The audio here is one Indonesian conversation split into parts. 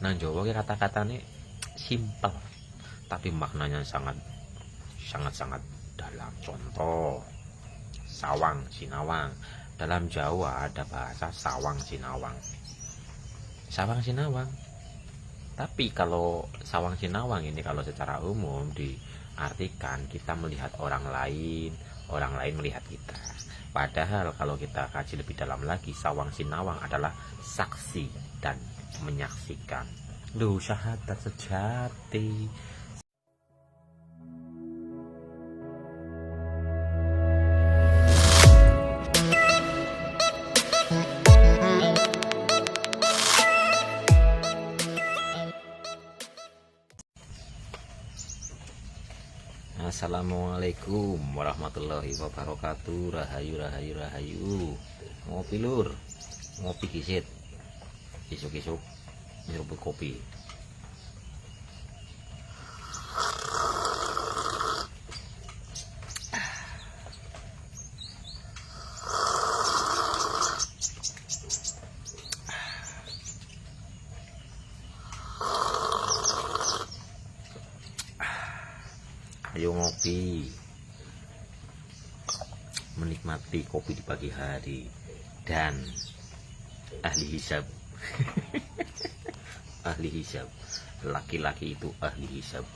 Nang Jawa ki kata-katane simpel, tapi maknanya sangat sangat sangat dalam. Contoh, sawang sinawang. Dalam Jawa ada bahasa sawang sinawang. Sawang sinawang. Tapi kalau sawang sinawang ini kalau secara umum diartikan kita melihat orang lain melihat kita. Padahal kalau kita kaji lebih dalam lagi, sawang sinawang adalah saksi dan menyaksikan. Lu syahadat sejati. Assalamualaikum warahmatullahi wabarakatuh. Rahayu rahayu rahayu. Ngopi lur, ngopi kisit. Isuk-isuk nyeruput kopi. Ayo ngopi, menikmati kopi di pagi hari. Dan ahli hisab ahli hisab, laki-laki itu ahli hisab,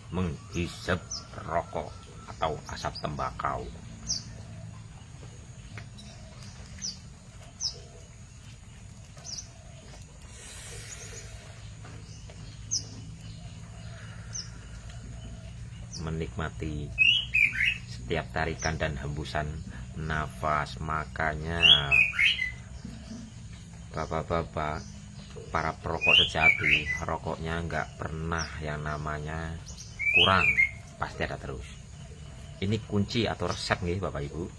menghisab rokok atau asap tembakau. Menikmati setiap tarikan dan hembusan nafas. Makanya bapak-bapak, para perokok sejati, rokoknya nggak pernah yang namanya kurang, pasti ada terus. Ini kunci atau resep nih bapak ibu,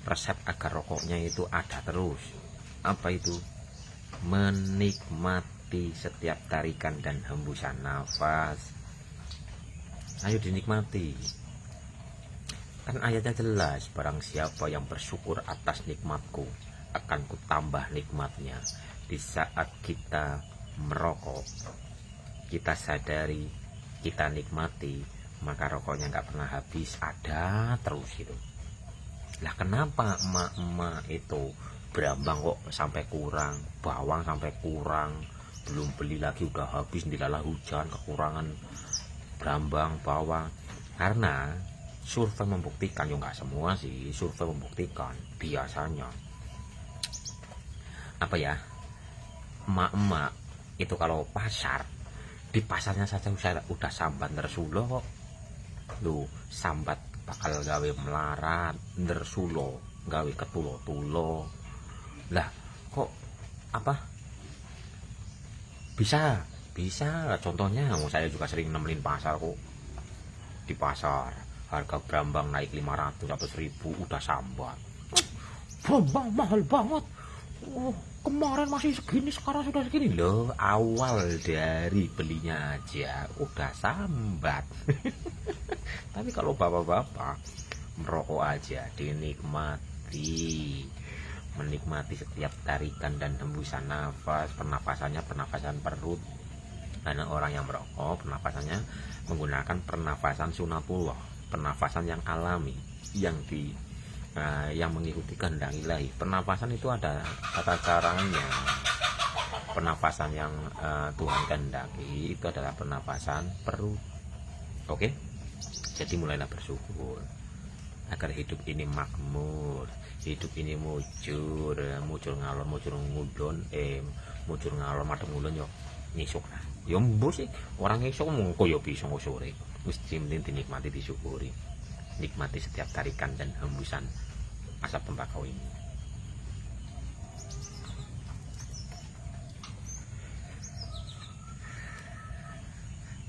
resep agar rokoknya itu ada terus. Apa itu? Menikmati setiap tarikan dan hembusan nafas. Ayo dinikmati. Kan ayatnya jelas, barang siapa yang bersyukur atas nikmatku, akan kutambah nikmatnya. Di saat kita merokok, kita sadari, kita nikmati, maka rokoknya nggak pernah habis, ada terus gitu. Lah kenapa emak-emak itu berambang kok sampai kurang, bawang sampai kurang, belum beli lagi udah habis, dilalah hujan kekurangan berambang bawang? Karena survei membuktikan, ya nggak semua sih, survei membuktikan biasanya apa ya, emak-emak itu kalau pasar, di pasarnya saja udah sambat nersulo kok. Lu sambat bakal gawe melarat, nersulo gawe ketulo-tulo. Lah kok apa bisa contohnya, saya juga sering nemenin pasar kok. Di pasar harga berambang naik 500 atau 1000 udah sambat. Berambang mahal banget. Oh, kemarin masih segini, sekarang sudah segini loh. Awal dari belinya aja udah sambat. Tapi kalau bapak-bapak merokok aja dinikmati, menikmati setiap tarikan dan hembusan nafas. Pernafasannya pernafasan perut, karena orang yang merokok pernafasannya menggunakan pernafasan sunatullah, pernafasan yang alami, yang mengikuti kehendak ilahi. Pernafasan itu ada tata caranya. Pernafasan yang Tuhan kehendaki itu adalah pernafasan perut. Oke? Jadi mulailah bersyukur agar hidup ini makmur, hidup ini mujur ngalor, mujur ngudon, mujur ngalor madeng ngulon yo nisuk lah. Ya mbok sih, orang esuk mengko ya bisa sore. Wis penting dinikmati, disyukuri. Nikmati setiap tarikan dan hembusan asap tembakau ini.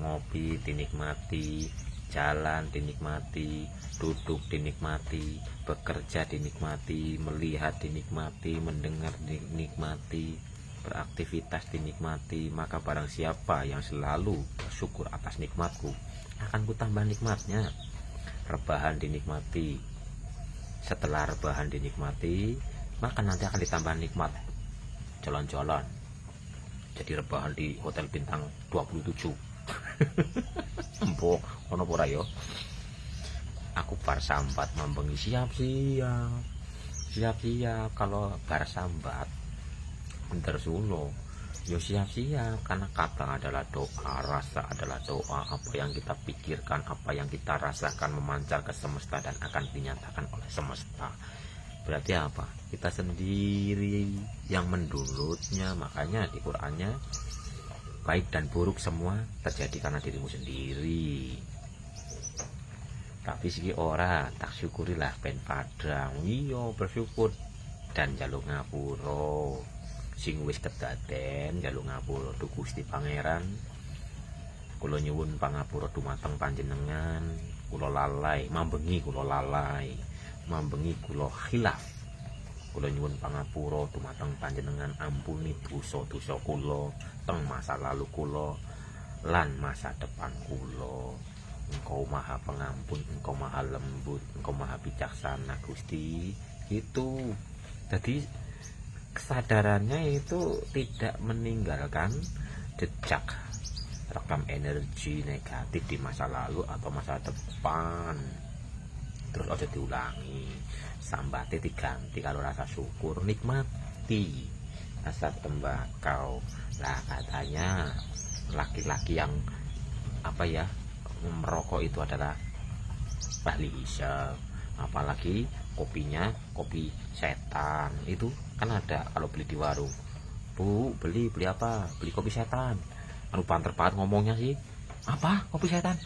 Ngopi dinikmati, jalan dinikmati, duduk dinikmati, bekerja dinikmati, melihat dinikmati, mendengar dinikmati, beraktivitas dinikmati. Maka barang siapa yang selalu bersyukur atas nikmatku, akan kutambah nikmatnya. Rebahan dinikmati, setelah rebahan dinikmati, maka nanti akan ditambah nikmat. Jalan-jalan, jadi rebahan di hotel bintang 27. Mbok ono ora yo. Aku bar sambat mambengi siap-siap kalau bar sambat bentar sulo yo siap-siap, karena kata adalah doa, rasa adalah doa. Apa yang kita pikirkan, apa yang kita rasakan memancar ke semesta dan akan dinyatakan oleh semesta. Berarti apa? Kita sendiri yang mendulutnya. Makanya di Qur'annya baik dan buruk semua terjadi karena dirimu sendiri. Tapi segi ora tak syukurilah ben padang. Iya bersyukur dan njaluk ngapura. Sing wis kedaden njaluk ngapura duh Gusti Pangeran. Kula nyuwun pangapura dumateng panjenengan. Kula lalai, mambengi kula lalai. Mambengi kula khilaf. Kula nyuwun pangapura dumateng panjenengan, ampuni dosa-dosa kula teng masa lalu kula lan masa depan kula. Engkau maha pengampun, engkau maha lembut, engkau maha bijaksana Gusti. Gitu. Jadi kesadarannya itu tidak meninggalkan jejak rekam energi negatif di masa lalu atau masa depan. Terus aja diulangi, sambate diganti kalau rasa syukur, nikmati asap tembakau. Lah katanya laki-laki yang apa ya merokok itu adalah ahli hisab, apalagi kopinya kopi setan. Itu kan ada kalau beli di warung, Bu beli apa, beli kopi setan. Anu banter-banter ngomongnya sih, apa kopi setan,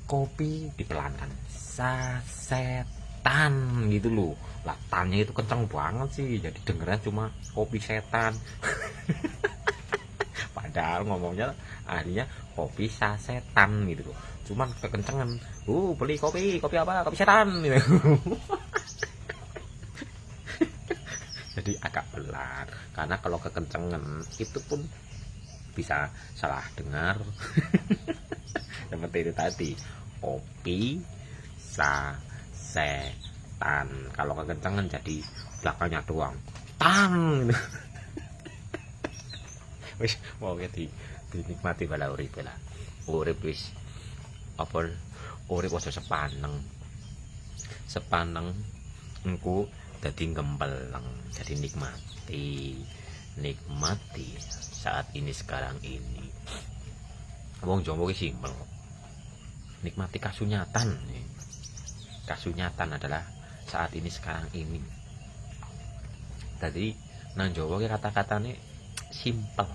kopi dipelankan sasetan gitu loh. Lah tanya itu kenceng banget sih, jadi dengeran cuma kopi setan. Padahal ngomongnya ahlinya kopi sasetan gitu loh, cuman kekencengan. Beli kopi apa, kopi setan gitu. Jadi agak belar, karena kalau kekencengan itu pun bisa salah dengar. Seperti itu tadi, kopi sasetan. Kalau kekencengan jadi belakangnya doang tang gitu. Wis mau dinikmati bala urip lah. Urip wis apa, urip aja sepaneng engko dadi gempeleng. Jadi nikmati saat ini sekarang ini. Wong Jawa ki simpel. Nikmati kasunyatan. Kasunyatan adalah saat ini sekarang ini. Tadi nang Jawa ki kata-katane simpel,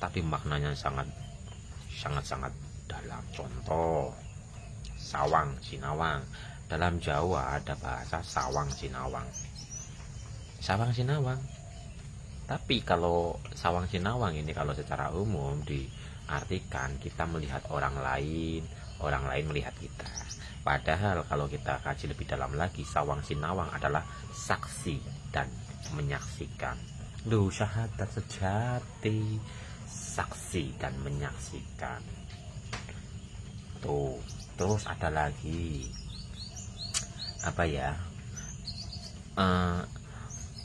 tapi maknanya sangat dalam. Contoh sawang sinawang. Dalam Jawa ada bahasa sawang sinawang. Tapi kalau sawang sinawang ini kalau secara umum diartikan kita melihat orang lain melihat kita. Padahal kalau kita kaji lebih dalam lagi, sawang sinawang adalah saksi dan menyaksikan. Syahadat sejati, saksi dan menyaksikan. Tuh, terus ada lagi apa ya?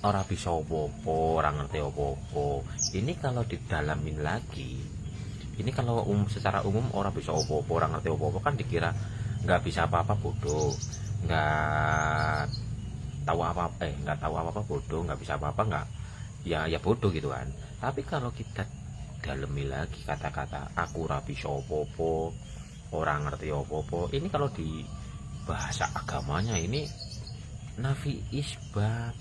Ora bisa opo-opo, ora ngerti opo-opo. Ini kalau didalamin lagi, ini kalau secara umum ora bisa opo-opo, ora ngerti opo-opo kan dikira nggak bisa apa-apa bodoh, nggak tahu apa-apa bodoh, nggak bisa apa-apa nggak ya bodoh gitu kan. Tapi kalau kita dalemi lagi kata-kata aku ora bisa opo-opo, ora ngerti opo-opo, ini kalau di bahasa agamanya ini nafi isbat.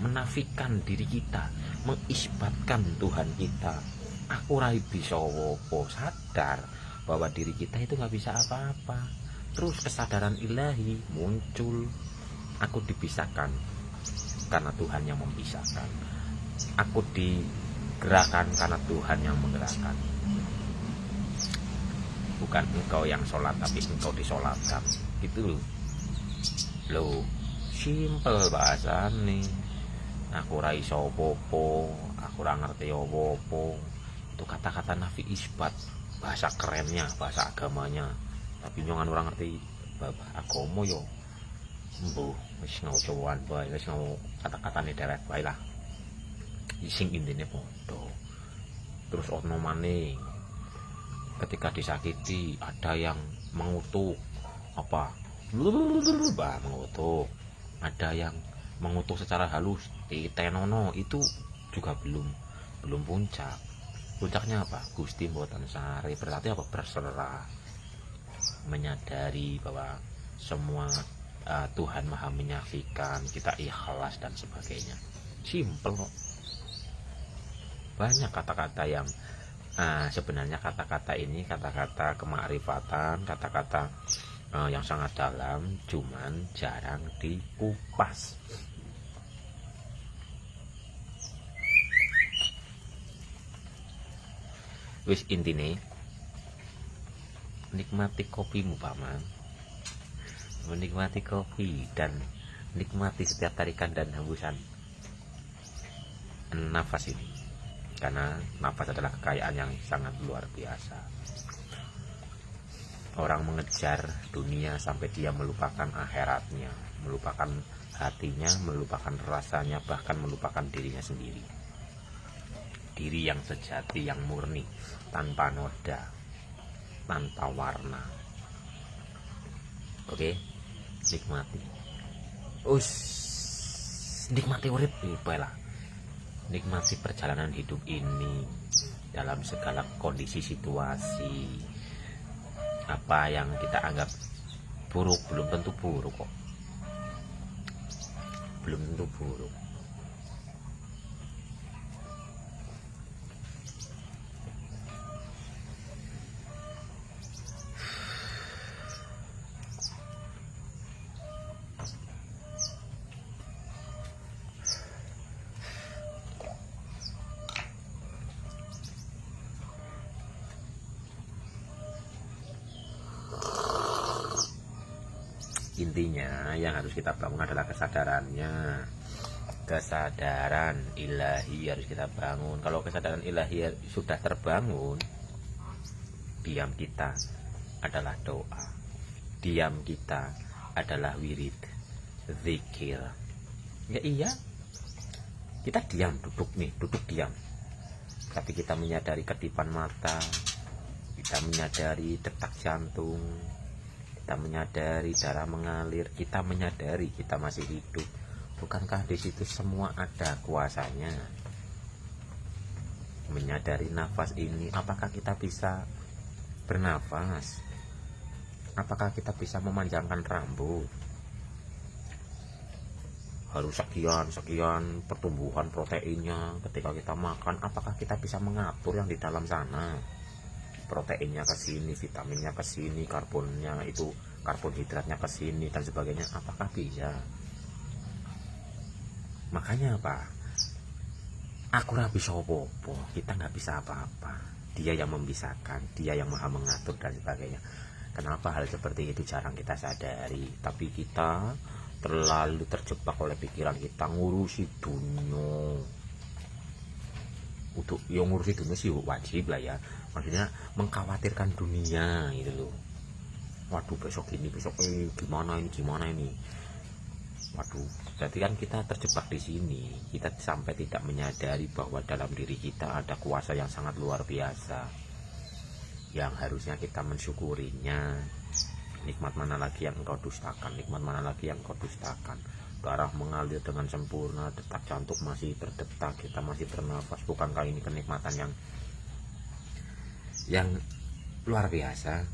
Menafikan diri kita, mengisbatkan Tuhan kita. Aku ora bisa opo, sadar bahwa diri kita itu nggak bisa apa-apa. Terus kesadaran ilahi muncul, aku dipisahkan karena Tuhan yang memisahkan. Aku digerakkan karena Tuhan yang menggerakkan. Bukan engkau yang sholat, tapi engkau disolatkan. Gitu loh. Simpel bahasane. Aku ora iso opo-opo, aku ora ngerti opo-opo. Itu kata-kata nafi isbat, bahasa kerennya, bahasa agamanya. Tapi nyongan orang ngerti agama yo. Mbuh, wis ngau cowaan bae, wis ngau kata-katane derek bae lah. sing intine padha. Terus ono maning ketika disakiti ada yang mengutuk apa mengutuk, ada yang mengutuk secara halus tenono, itu juga belum puncak. Puncaknya apa? Gusti mboten sare, berarti apa? Berserah, menyadari bahwa semua Tuhan maha menyaksikan, kita ikhlas dan sebagainya. Simple kok. Banyak kata-kata yang sebenarnya kata-kata ini kata-kata kemakrifatan, kata-kata yang sangat dalam, cuman jarang dikupas. Wis intine nikmati kopimu paman, menikmati kopi dan nikmati setiap tarikan dan hembusan nafas ini, karena nafas adalah kekayaan yang sangat luar biasa. Orang mengejar dunia sampai dia melupakan akhiratnya, melupakan hatinya, melupakan rasanya, bahkan melupakan dirinya sendiri. Diri yang sejati, yang murni, tanpa noda, tanpa warna. Oke, nikmati. Nikmati urip lah. Nikmati perjalanan hidup ini dalam segala kondisi situasi. Apa yang kita anggap buruk belum tentu buruk kok. Belum tentu buruk. Intinya yang harus kita bangun adalah kesadarannya. Kesadaran ilahi harus kita bangun. Kalau kesadaran ilahi sudah terbangun, diam kita adalah doa, diam kita adalah wirid, zikir. Ya iya, kita diam, duduk diam. Tapi kita menyadari kedipan mata, kita menyadari detak jantung, kita menyadari darah mengalir, kita menyadari kita masih hidup. Bukankah di situ semua ada kuasanya? Menyadari nafas ini, apakah kita bisa bernafas? Apakah kita bisa memanjangkan rambut? Harus sekian pertumbuhan proteinnya ketika kita makan. Apakah kita bisa mengatur yang di dalam sana? Proteinnya ke sini, vitaminnya ke sini, karbonnya itu, karbohidratnya ke sini dan sebagainya. Apakah bisa? Makanya apa? Aku ora bisa apa-apa, kita nggak bisa apa-apa. Dia yang membisahkan, dia yang maha mengatur dan sebagainya. Kenapa hal seperti itu jarang kita sadari? Tapi kita terlalu terjebak oleh pikiran kita ngurusi dunia. Untuk yang ngurusi dunia sih wajib lah ya, maksudnya mengkhawatirkan dunia gitu loh. Waduh besok ini gimana ini. Waduh, jadi kan kita terjebak di sini. Kita sampai tidak menyadari bahwa dalam diri kita ada kuasa yang sangat luar biasa, yang harusnya kita mensyukurinya. Nikmat mana lagi yang engkau dustakan? Nikmat mana lagi yang engkau dustakan? Darah mengalir dengan sempurna, detak jantung masih berdetak, kita masih bernafas. Bukankah ini kenikmatan yang luar biasa?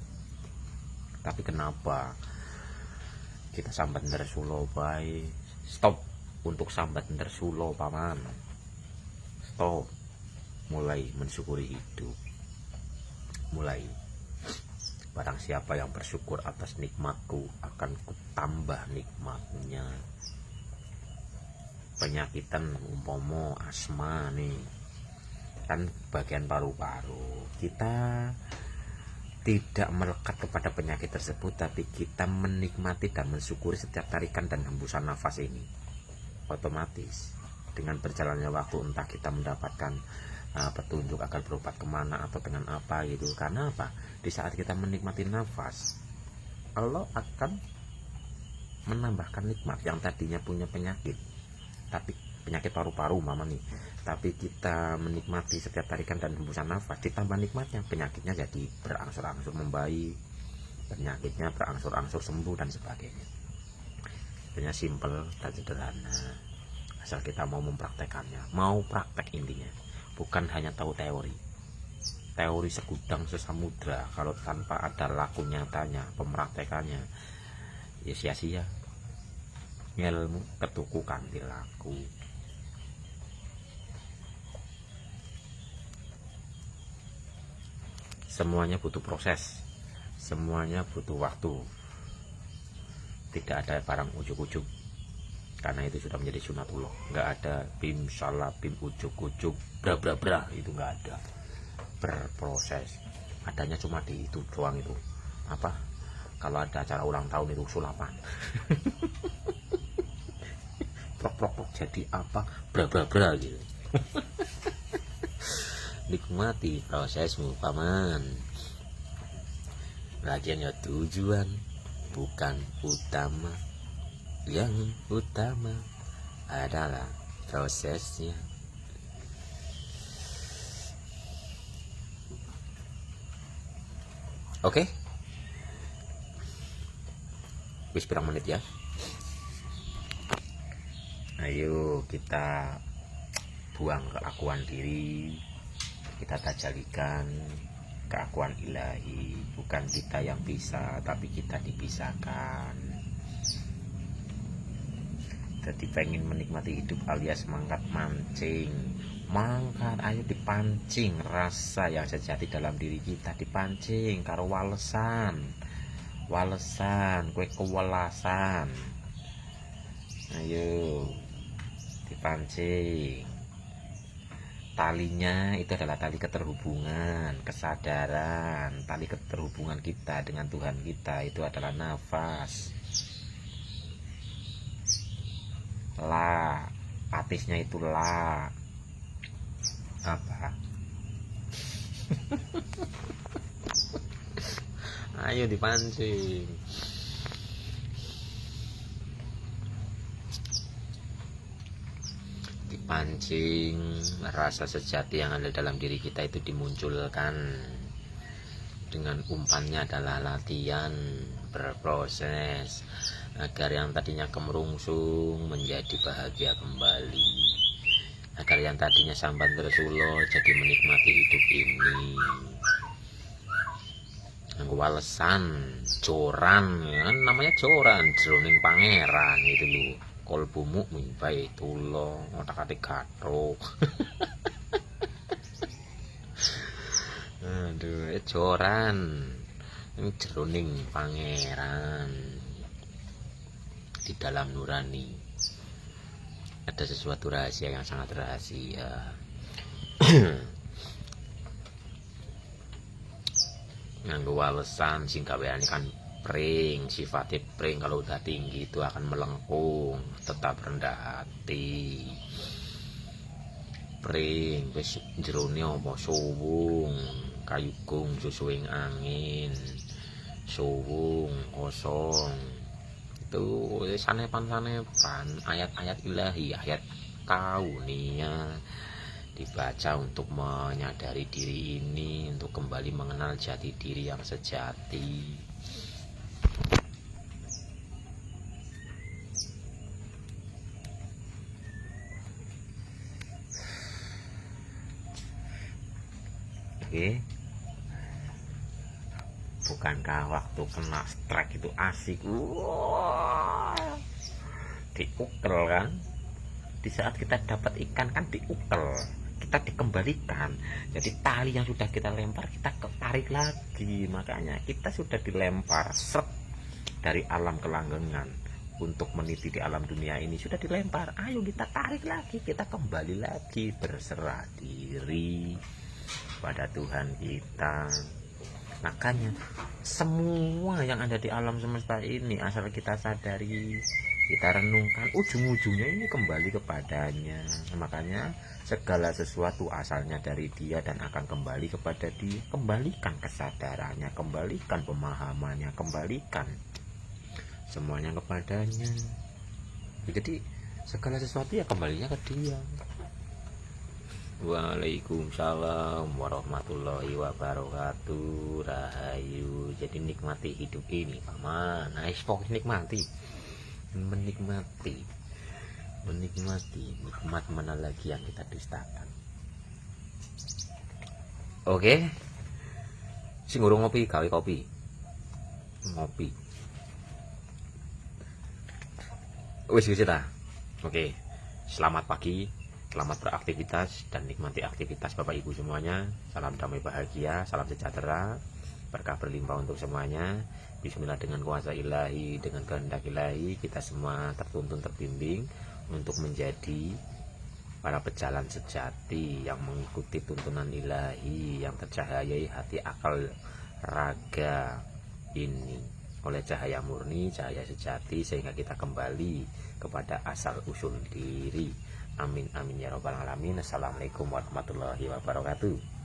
Tapi kenapa kita sambat ndersulo bae? Stop untuk sambat ndersulo paman. Stop. Mulai mensyukuri hidup. Mulai. Barang siapa yang bersyukur atas nikmatku, akan kutambah nikmatnya. Penyakitan umpomo asma nih, kan bagian paru-paru. Kita tidak melekat kepada penyakit tersebut, tapi kita menikmati dan mensyukuri setiap tarikan dan hembusan nafas ini. Otomatis dengan berjalannya waktu, entah kita mendapatkan petunjuk agar berobat kemana atau dengan apa gitu. Karena apa? Di saat kita menikmati nafas, Allah akan menambahkan nikmat yang tadinya punya penyakit, tapi penyakit paru-paru mama nih, tapi kita menikmati setiap tarikan dan hembusan nafas, ditambah nikmatnya, penyakitnya jadi berangsur-angsur membaik, penyakitnya berangsur-angsur sembuh dan sebagainya. Sebenarnya simple dan sederhana, asal kita mau mempraktekannya, mau praktek intinya, bukan hanya tahu teori. Teori segudang sesamudra, kalau tanpa ada laku nyatanya, pempraktekannya, ya sia-sia. Ilmu ketuku kanthi laku. Semuanya butuh proses, semuanya butuh waktu. Tidak ada barang ujuk-ujuk, karena itu sudah menjadi sunatullah. Nggak ada bim salah bim ujuk-ujuk bra bra bra, itu nggak ada. Berproses, adanya cuma di itu doang. Itu apa, kalau ada acara ulang tahun itu sulapan. Prok prok prok jadi apa, bra bra bra gitu. Nikmati prosesmu paman. Lagian ya tujuan bukan utama, yang utama adalah prosesnya. Oke, wis pirang menit ya. Ayo kita buang keakuan diri, kita tajalikan keakuan ilahi. Bukan kita yang bisa, tapi kita dipisahkan. Jadi pengen menikmati hidup alias mangkat mancing, mangkat ayo dipancing rasa yang sejati dalam diri kita, dipancing karo walesan, kue kewelasan. Ayo dipancing. Talinya itu adalah tali keterhubungan, kesadaran. Tali keterhubungan kita dengan Tuhan kita itu adalah nafas. La, patisnya itu la. Apa? Ayo dipancing. Pancing rasa sejati yang ada dalam diri kita itu dimunculkan. Dengan umpannya adalah latihan, berproses, agar yang tadinya kemerungsung menjadi bahagia kembali, agar yang tadinya sampan tersulo jadi menikmati hidup ini. Walesan, joran, ya kan namanya joran, jroning pangeran itu loh. Kolbumu mimpai tulo otak-atik gathuk. Aduh, joran ini jroning pangeran. Di dalam nurani ada sesuatu rahasia yang sangat rahasia. Nganggo walesan sing gaweane kan pring, sifatnya pring, kalau udah tinggi itu akan melengkung, tetap rendah hati. Pring wis jerone apa suwung, kayugung susuing angin, suwung kosong. Itu sanepan-sanepan ayat-ayat ilahi, ayat kaunia dibaca untuk menyadari diri ini, untuk kembali mengenal jati diri yang sejati. Oke, bukankah waktu kena strike itu asik? Wah, diukel kan? Di saat kita dapat ikan kan diukel, kita dikembalikan. Jadi tali yang sudah kita lempar kita tarik lagi. Makanya kita sudah dilempar set dari alam kelanggengan untuk meniti di alam dunia ini, sudah dilempar. Ayo kita tarik lagi, kita kembali lagi, berserah diri pada Tuhan kita. Makanya semua yang ada di alam semesta ini, asal kita sadari, kita renungkan, ujung-ujungnya ini kembali kepadanya. Makanya segala sesuatu asalnya dari Dia dan akan kembali kepada Dia. Kembalikan kesadarannya, kembalikan pemahamannya, kembalikan semuanya kepadanya. Jadi Segala sesuatu ya kembalinya ke dia. Waalaikumsalam warahmatullahi wabarakatuh. Rahayu. Jadi nikmati hidup ini paman. Nah, pokoknya nikmati. Menikmati nikmat mana lagi yang kita dustakan. Oke, sing urung ngopi gawe kopi. Ngopi wis ta. Oke, selamat pagi, selamat beraktivitas dan nikmati aktivitas Bapak Ibu semuanya. Salam damai bahagia, salam sejahtera, berkah berlimpah untuk semuanya. Bismillah, dengan kuasa ilahi, dengan kehendak ilahi, kita semua tertuntun terbimbing untuk menjadi para pejalan sejati yang mengikuti tuntunan ilahi, yang tercahayai hati, akal, raga ini oleh cahaya murni, cahaya sejati, sehingga kita kembali kepada asal usul diri. Amin amin ya robbal alamin. Assalamualaikum warahmatullahi wabarakatuh.